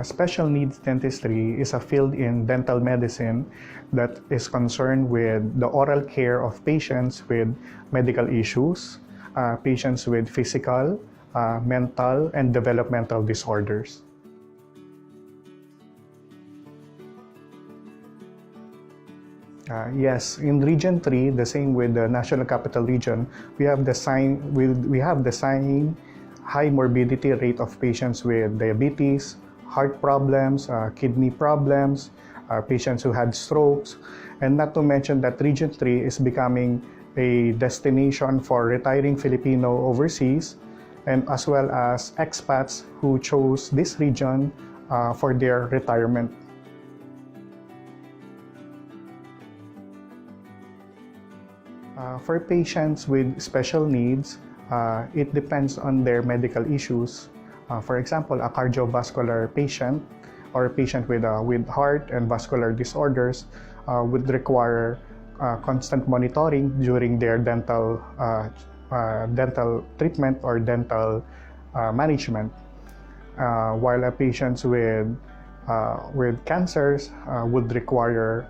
Special needs dentistry is a field in dental medicine that is concerned with the oral care of patients with medical issues, patients with physical, mental, and developmental disorders. Yes, in Region 3, the same with the National Capital Region, we have the same high morbidity rate of patients with diabetes, heart problems, kidney problems, patients who had strokes, and not to mention that Region 3 is becoming a destination for retiring Filipino overseas, and as well as expats who chose this region for their retirement. For patients with special needs, it depends on their medical issues. For example, a cardiovascular patient or a patient with heart and vascular disorders would require constant monitoring during their dental treatment or dental management, while a patients with cancers would require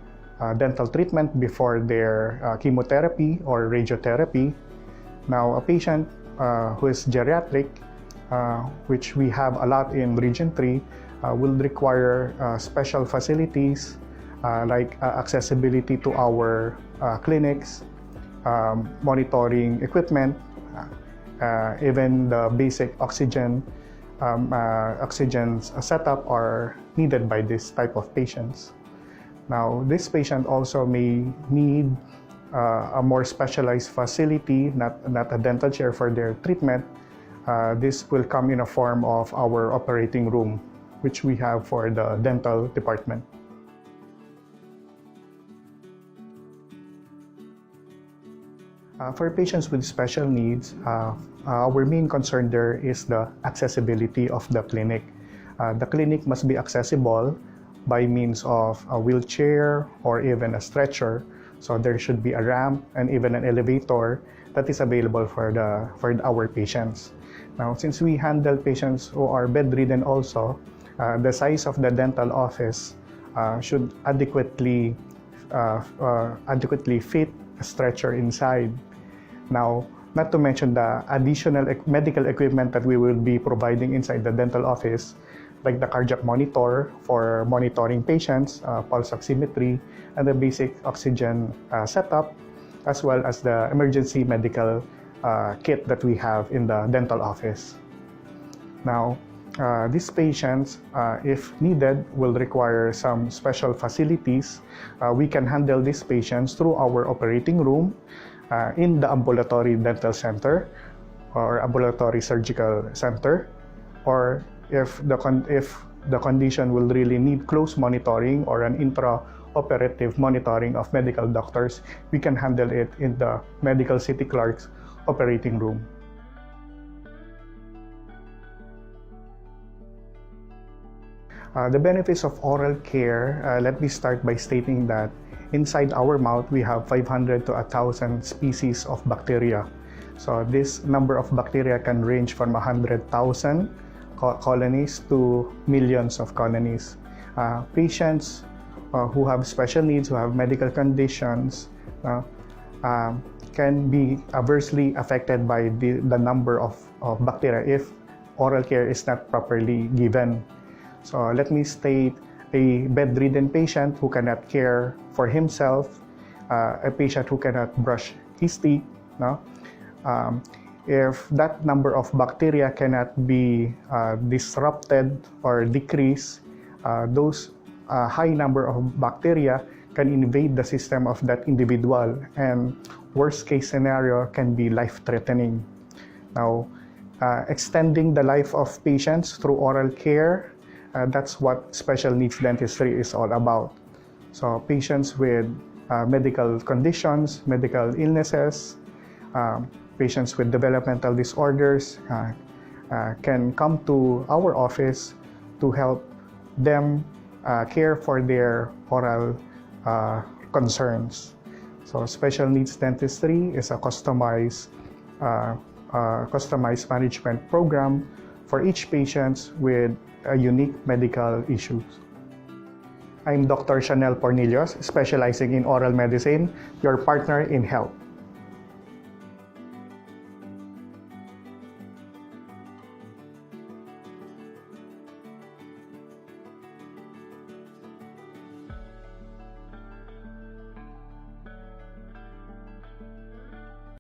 dental treatment before their chemotherapy or radiotherapy. Now, a patient who is geriatric, which we have a lot in Region 3, will require special facilities like accessibility to our clinics, monitoring equipment, even the basic oxygen setup are needed by this type of patients. Now, this patient also may need a more specialized facility, not a dental chair for their treatment. This will come in a form of our operating room, which we have for the dental department. For patients with special needs, our main concern there is the accessibility of the clinic. The clinic must be accessible by means of a wheelchair or even a stretcher. So there should be a ramp and even an elevator that is available for our patients. Now, since we handle patients who are bedridden also, the size of the dental office should adequately fit a stretcher inside. Now, not to mention the additional medical equipment that we will be providing inside the dental office, like the cardiac monitor for monitoring patients, pulse oximetry, and the basic oxygen setup, as well as the emergency medical kit that we have in the dental office. Now, these patients, if needed, will require some special facilities. We can handle these patients through our operating room in the ambulatory dental center or ambulatory surgical center, or if the condition will really need close monitoring or an intraoperative monitoring of medical doctors, we can handle it in the medical city clerk's operating room. The benefits of oral care, let me start by stating that inside our mouth we have 500 to 1,000 species of bacteria. So this number of bacteria can range from 100,000 colonies to millions of colonies. Patients who have special needs, who have medical conditions, can be adversely affected by the number of bacteria if oral care is not properly given. So let me state a bedridden patient who cannot care for himself, a patient who cannot brush his teeth, no? If that number of bacteria cannot be disrupted or decreased, those high number of bacteria can invade the system of that individual, and worst case scenario can be life-threatening. Now, extending the life of patients through oral care, that's what special needs dentistry is all about. So patients with medical conditions, medical illnesses, patients with developmental disorders can come to our office to help them care for their oral concerns. So special needs dentistry is a customized management program for each patient with a unique medical issues. I'm Dr. Chanele Pornillos, specializing in oral medicine, your partner in health.